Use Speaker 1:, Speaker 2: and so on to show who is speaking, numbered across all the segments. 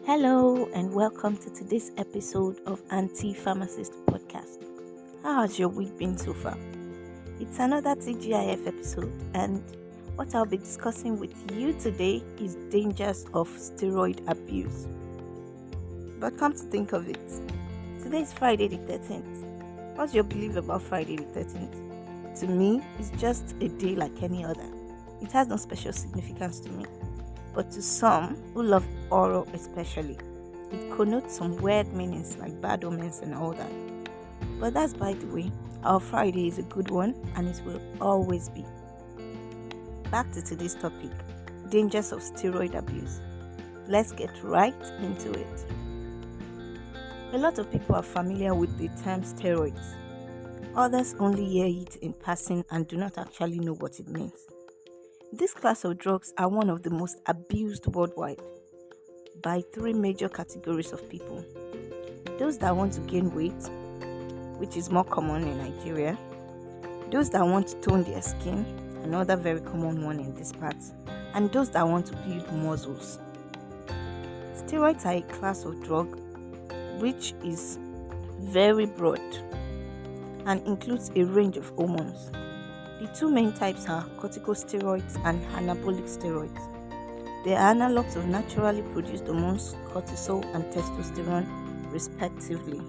Speaker 1: Hello and welcome to today's episode of Anti-Pharmacist Podcast. How has your week been so far? It's another TGIF episode, and what I'll be discussing with you today is dangers of steroid abuse. But come to think of it, today is Friday the 13th. What's your belief about Friday the 13th? To me, it's just a day like any other. It has no special significance to me. But to some who love horror especially, it connotes some weird meanings like bad omens and all that. But that's by the way. Our Friday is a good one and it will always be. Back to today's topic, dangers of steroid abuse. Let's get right into it. A lot of people are familiar with the term steroids. Others only hear it in passing and do not actually know what it means. This class of drugs are one of the most abused worldwide by three major categories of people. Those that want to gain weight, which is more common in Nigeria. Those that want to tone their skin, another very common one in this part. And those that want to build muscles. Steroids are a class of drug which is very broad and includes a range of hormones. The two main types are corticosteroids and anabolic steroids. They are analogs of naturally produced hormones, cortisol and testosterone, respectively.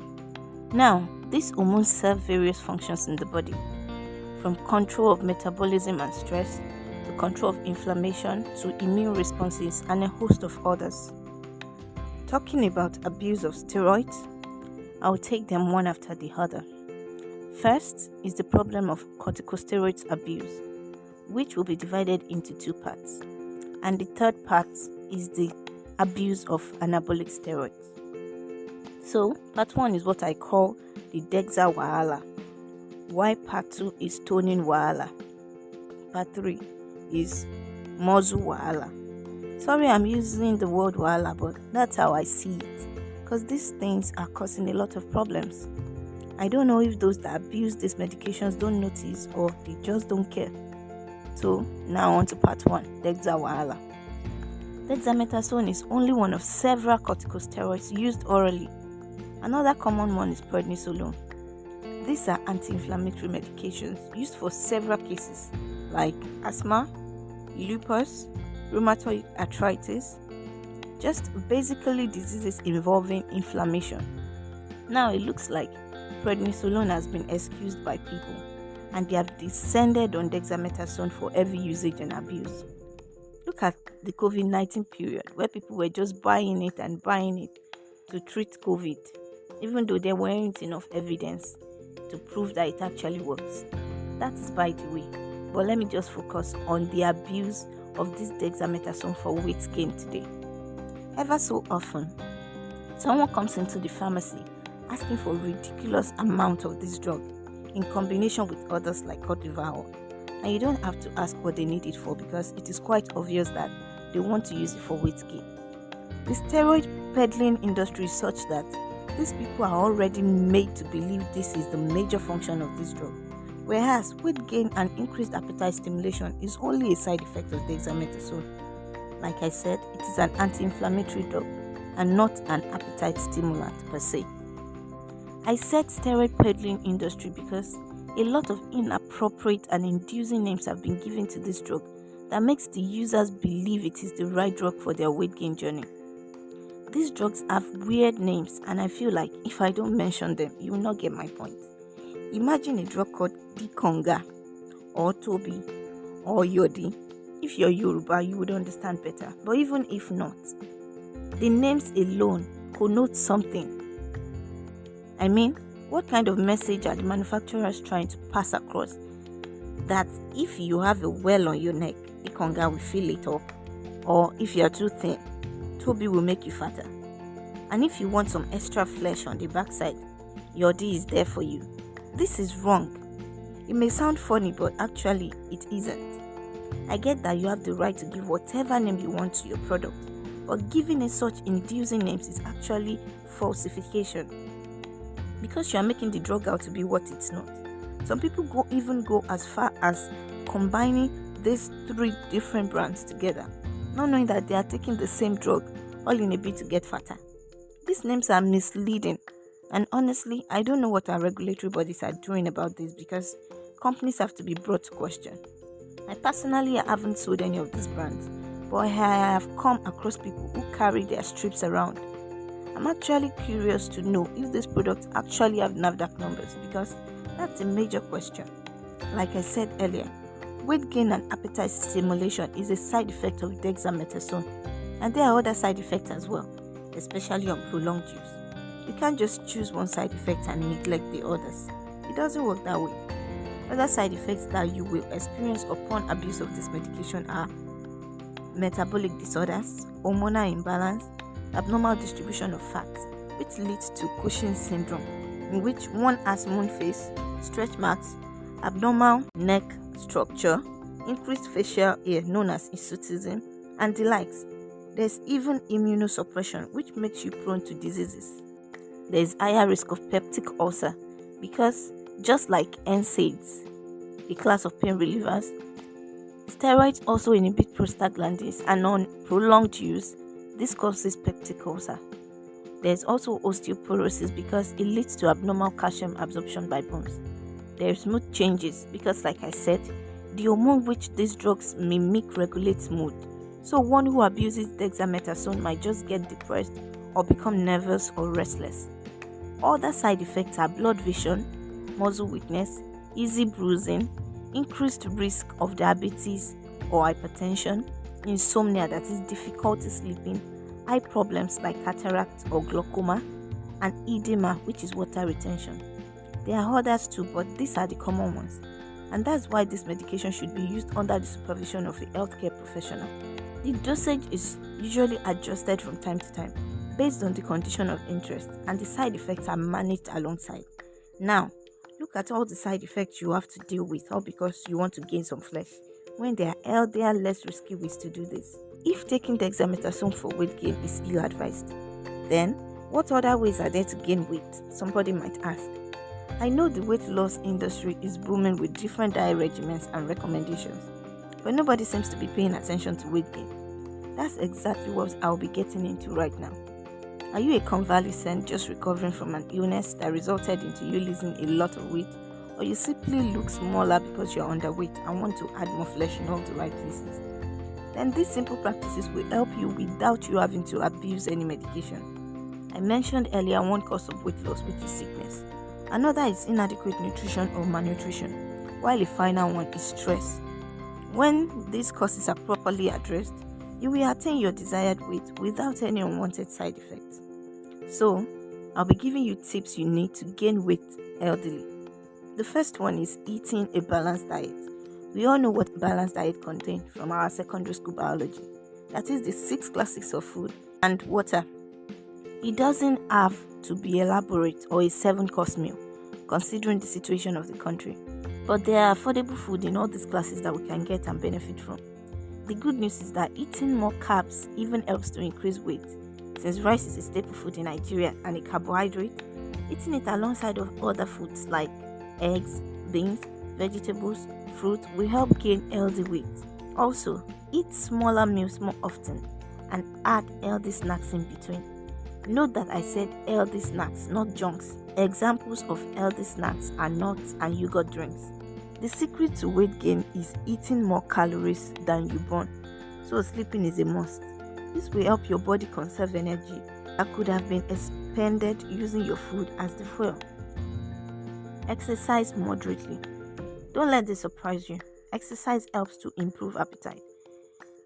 Speaker 1: Now, these hormones serve various functions in the body, from control of metabolism and stress, to control of inflammation, to immune responses, and a host of others. Talking about abuse of steroids, I will take them one after the other. First is the problem of corticosteroids abuse, which will be divided into two parts. And the third part is the abuse of anabolic steroids. So, part 1 is what I call the Dexa Wahala, while part 2 is toning Wahala. Part 3 is Muscle Wahala. Sorry I'm using the word Wahala, but that's how I see it, because these things are causing a lot of problems. I don't know if those that abuse these medications don't notice or they just don't care. So now on to part 1, Dexa Wahala. Dexamethasone is only one of several corticosteroids used orally. Another common one is prednisolone. These are anti-inflammatory medications used for several cases like asthma, lupus, rheumatoid arthritis, just basically diseases involving inflammation. Now it looks like prednisolone has been excused by people and they have descended on dexamethasone for heavy usage and abuse. Look at the COVID-19 period where people were just buying it to treat COVID, even though there weren't enough evidence to prove that it actually works. That is by the way. But let me just focus on the abuse of this dexamethasone for weight gain today. Ever so often, someone comes into the pharmacy asking for a ridiculous amount of this drug in combination with others like Cortival, and you don't have to ask what they need it for because it is quite obvious that they want to use it for weight gain. The steroid peddling industry is such that these people are already made to believe this is the major function of this drug, whereas weight gain and increased appetite stimulation is only a side effect of dexamethasone. Like I said, it is an anti-inflammatory drug and not an appetite stimulant per se. I said steroid peddling industry because a lot of inappropriate and inducing names have been given to this drug that makes the users believe it is the right drug for their weight gain journey. These drugs have weird names and I feel like if I don't mention them, you will not get my point. Imagine a drug called Dikonga or Toby or Yodi. If you're Yoruba, you would understand better. But even if not, the names alone connote something. I mean, what kind of message are the manufacturers trying to pass across? That if you have a well on your neck, Ikonga will fill it up. Or if you are too thin, Toby will make you fatter. And if you want some extra flesh on the backside, Yodi is there for you. This is wrong. It may sound funny, but actually it isn't. I get that you have the right to give whatever name you want to your product, but giving it such inducing names is actually falsification, because you are making the drug out to be what it's not. Some people go as far as combining these three different brands together, not knowing that they are taking the same drug all in a bid to get fatter. These names are misleading, and honestly, I don't know what our regulatory bodies are doing about this because companies have to be brought to question. I personally haven't sold any of these brands, but I have come across people who carry their strips around. I'm actually curious to know if these products actually have NAFDAC numbers because that's a major question. Like I said earlier, weight gain and appetite stimulation is a side effect of dexamethasone, and there are other side effects as well, especially on prolonged use. You can't just choose one side effect and neglect the others. It doesn't work that way. Other side effects that you will experience upon abuse of this medication are metabolic disorders, hormonal imbalance, abnormal distribution of fat, which leads to Cushing's syndrome, in which one has moon face, stretch marks, abnormal neck structure, increased facial hair known as hirsutism, and the likes. There's even immunosuppression, which makes you prone to diseases. There is higher risk of peptic ulcer because, just like NSAIDs, a class of pain relievers, steroids also inhibit prostaglandins, and on prolonged use, this causes peptic ulcer. There is also osteoporosis because it leads to abnormal calcium absorption by bones. There is mood changes because, like I said, the hormone which these drugs mimic regulates mood. So one who abuses dexamethasone might just get depressed or become nervous or restless. Other side effects are blood vision, muscle weakness, easy bruising, increased risk of diabetes or hypertension, insomnia, that is difficulty sleeping, eye problems like cataract or glaucoma, and edema, which is water retention. There are others too, but these are the common ones, and that's why this medication should be used under the supervision of a healthcare professional. The dosage is usually adjusted from time to time based on the condition of interest, and the side effects are managed alongside. Now, look at all the side effects you have to deal with, all because you want to gain some flesh, when there are healthier, less risky ways to do this. If taking dexamethasone for weight gain is ill-advised, then what other ways are there to gain weight? Somebody might ask. I know the weight loss industry is booming with different diet regimens and recommendations, but nobody seems to be paying attention to weight gain. That's exactly what I'll be getting into right now. Are you a convalescent just recovering from an illness that resulted into you losing a lot of weight, or you simply look smaller because you're underweight and want to add more flesh in all the right places? Then these simple practices will help you without you having to abuse any medication. I mentioned earlier one cause of weight loss, which is sickness. Another is inadequate nutrition or malnutrition, while a final one is stress. When these causes are properly addressed, you will attain your desired weight without any unwanted side effects. So, I'll be giving you tips you need to gain weight healthily. The first one is eating a balanced diet. We all know what balanced diet contains from our secondary school biology. That is the 6 classes of food and water. It doesn't have to be elaborate or a 7-course meal, considering the situation of the country. But there are affordable food in all these classes that we can get and benefit from. The good news is that eating more carbs even helps to increase weight. Since rice is a staple food in Nigeria and a carbohydrate, eating it alongside of other foods like eggs, beans, vegetables, fruit will help gain healthy weight. Also, eat smaller meals more often and add healthy snacks in between. Note that I said healthy snacks, not junks. Examples of healthy snacks are nuts and yogurt drinks. The secret to weight gain is eating more calories than you burn, so sleeping is a must. This will help your body conserve energy that could have been expended using your food as the fuel. Exercise moderately. Don't let this surprise you. Exercise helps to improve appetite.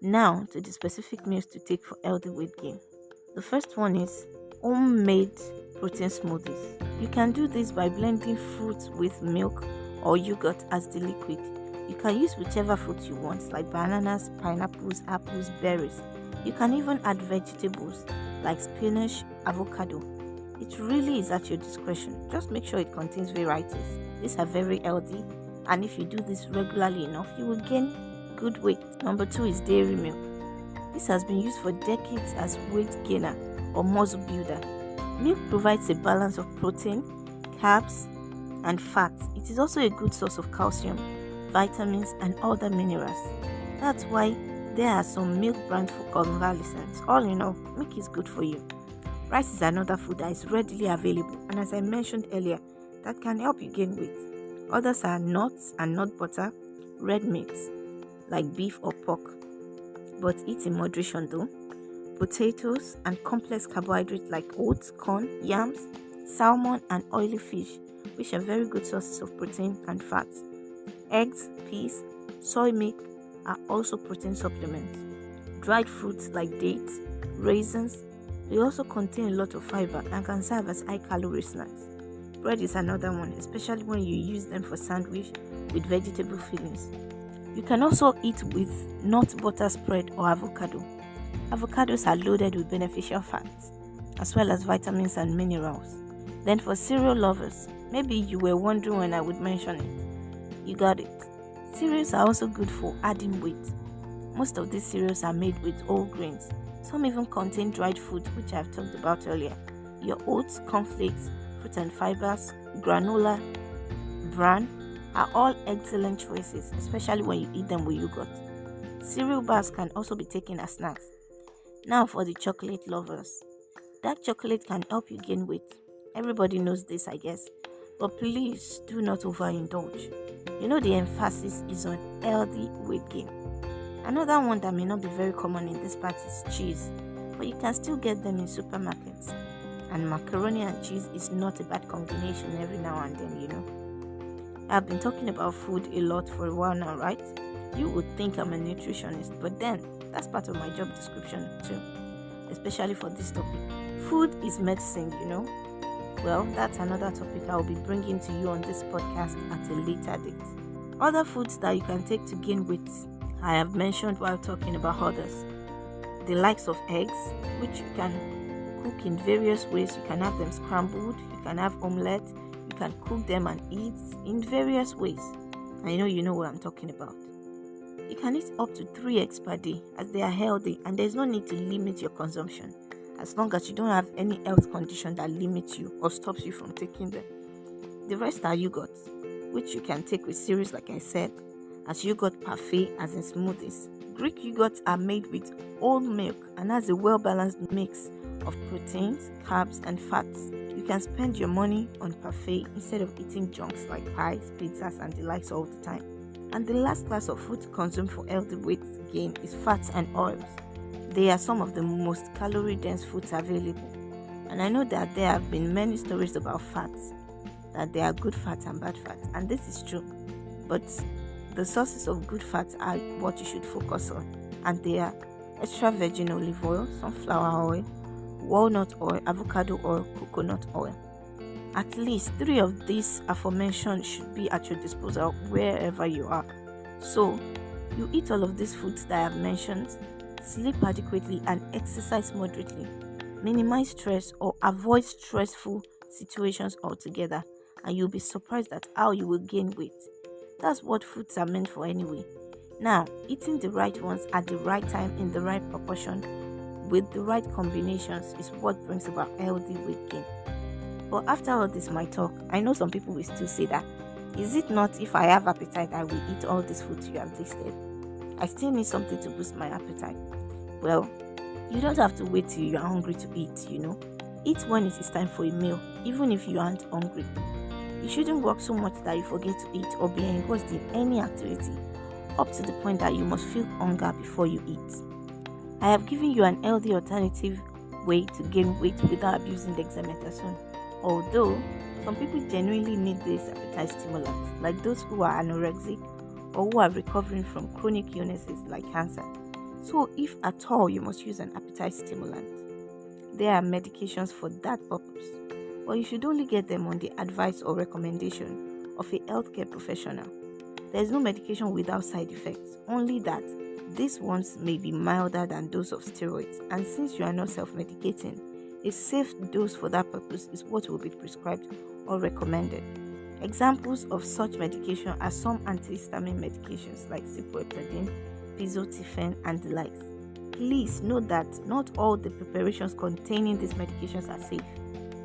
Speaker 1: Now to the specific meals to take for healthy weight gain. The first one is homemade protein smoothies. You can do this by blending fruits with milk or yogurt as the liquid. You can use whichever fruits you want, like bananas, pineapples, apples, berries. You can even add vegetables like spinach, avocado. It really is at your discretion. Just make sure it contains varieties. These are very healthy, and if you do this regularly enough, you will gain good weight. Number 2 is dairy milk. This has been used for decades as weight gainer or muscle builder. Milk provides a balance of protein, carbs, and fats. It is also a good source of calcium, vitamins, and other minerals. That's why There are some milk brands for convalescents. All in all, milk is good for you. Rice is another food that is readily available, and as I mentioned earlier, that can help you gain weight. Others are nuts and nut butter, red meats like beef or pork, but eat in moderation though. Potatoes and complex carbohydrates like oats, corn, yams, salmon, and oily fish, which are very good sources of protein and fats. Eggs, peas, soy milk are also protein supplements. Dried fruits like dates, raisins, they also contain a lot of fiber and can serve as high-calorie snacks. Bread is another one, especially when you use them for sandwich with vegetable fillings. You can also eat with nut butter spread or avocado. Avocados are loaded with beneficial fats, as well as vitamins and minerals. Then for cereal lovers, maybe you were wondering when I would mention it. You got it. Cereals are also good for adding weight. Most of these cereals are made with whole grains. Some even contain dried foods, which I've talked about earlier. Your oats, cornflakes, fruit and fibers, granola, bran are all excellent choices, especially when you eat them with yogurt. Cereal bars can also be taken as snacks. Now for the chocolate lovers. Dark chocolate can help you gain weight. Everybody knows this, I guess. But please do not overindulge. You know the emphasis is on healthy weight gain. Another one that may not be very common in this part is cheese, but you can still get them in supermarkets. And macaroni and cheese is not a bad combination every now and then, you know. I've been talking about food a lot for a while now, right? You would think I'm a nutritionist, but then that's part of my job description too, especially for this topic. Food is medicine, you know. Well, that's another topic I'll be bringing to you on this podcast at a later date. Other foods that you can take to gain weight, I have mentioned while talking about others. The likes of eggs, which you can cook in various ways. You can have them scrambled, you can have omelette, you can cook them and eat in various ways. I know you know what I'm talking about. You can eat up to 3 eggs per day as they are healthy, and there's no need to limit your consumption as long as you don't have any health condition that limits you or stops you from taking them. The rest are yogurts, which you can take with cereals like I said, as yogurt parfait as in smoothies. Greek yogurts are made with whole milk and has a well-balanced mix of proteins, carbs, and fats. You can spend your money on parfait instead of eating junks like pies, pizzas, and the likes all the time. And the last class of food consumed for healthy weight gain is fats and oils. They are some of the most calorie-dense foods available. And I know that there have been many stories about fats, that there are good fats and bad fats, and this is true. But the sources of good fats are what you should focus on, and they are extra virgin olive oil, sunflower oil, walnut oil, avocado oil, coconut oil. At least 3 of these aforementioned should be at your disposal wherever you are. So, you eat all of these foods that I have mentioned, sleep adequately, and exercise moderately. Minimize stress or avoid stressful situations altogether, and you'll be surprised at how you will gain weight. That's what foods are meant for anyway. Now, eating the right ones at the right time in the right proportion with the right combinations is what brings about healthy weight gain. But after all this my talk, I know some people will still say that, is it not if I have appetite I will eat all these foods you have listed? I still need something to boost my appetite. Well, you don't have to wait till you are hungry to eat, you know. Eat when it is time for a meal, even if you aren't hungry. You shouldn't work so much that you forget to eat or be engrossed in any activity up to the point that you must feel hunger before you eat. I have given you an healthy alternative way to gain weight without abusing dexamethasone. Although, some people genuinely need these appetite stimulants, like those who are anorexic or who are recovering from chronic illnesses like cancer. So, if at all you must use an appetite stimulant, there are medications for that purpose. But you should only get them on the advice or recommendation of a healthcare professional. There is no medication without side effects, only that these ones may be milder than those of steroids, and since you are not self-medicating, a safe dose for that purpose is what will be prescribed or recommended. Examples of such medication are some antihistamine medications like ciprofloxacin, pizotifen, and the likes. Please note that not all the preparations containing these medications are safe,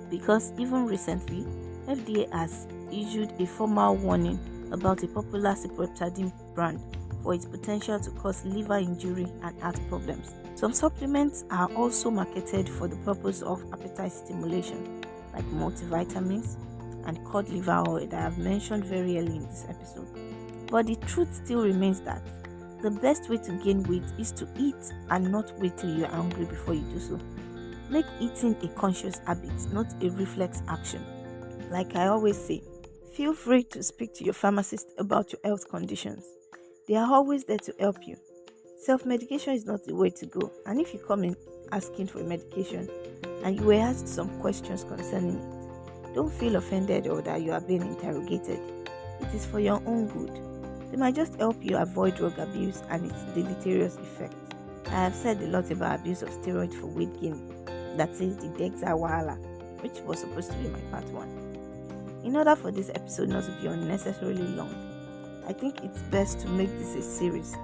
Speaker 1: because even recently, FDA has issued a formal warning about a popular ciprofloxacin brand for its potential to cause liver injury and heart problems. Some supplements are also marketed for the purpose of appetite stimulation, like multivitamins and cod liver oil that I have mentioned very early in this episode. But the truth still remains that the best way to gain weight is to eat and not wait till you're hungry before you do so. Make eating a conscious habit, not a reflex action. Like I always say, feel free to speak to your pharmacist about your health conditions. They are always there to help you. Self-medication is not the way to go, and if you come in asking for medication and you were asked some questions concerning it, don't feel offended or that you are being interrogated. It is for your own good. They might just help you avoid drug abuse and its deleterious effects. I have said a lot about abuse of steroids for weight gain, that is the Dexa Wahala, which was supposed to be my part 1. In order for this episode not to be unnecessarily long, I think it's best to make this a series.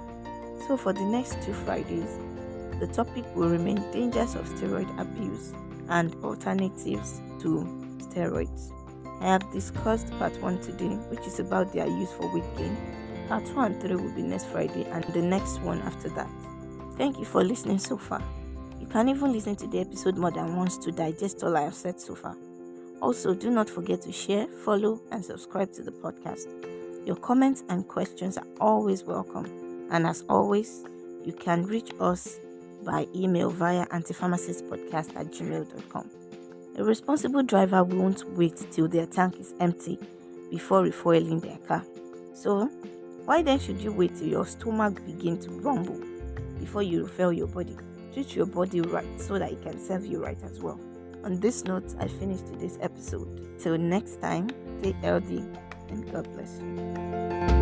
Speaker 1: So for the next 2 Fridays, the topic will remain dangers of steroid abuse and alternatives to steroids. I have discussed part 1 today, which is about their use for weight gain. Part 2 and 3 will be next Friday and the next one after that. Thank you for listening so far. You can even listen to the episode more than once to digest all I have said so far. Also, do not forget to share, follow, and subscribe to the podcast. Your comments and questions are always welcome. And as always, you can reach us by email via antipharmacistpodcast@gmail.com. A responsible driver won't wait till their tank is empty before refueling their car. So, why then should you wait till your stomach begin to rumble before you refuel your body? Treat your body right so that it can serve you right as well. On this note, I finished today's episode. Till next time, stay healthy and God bless you.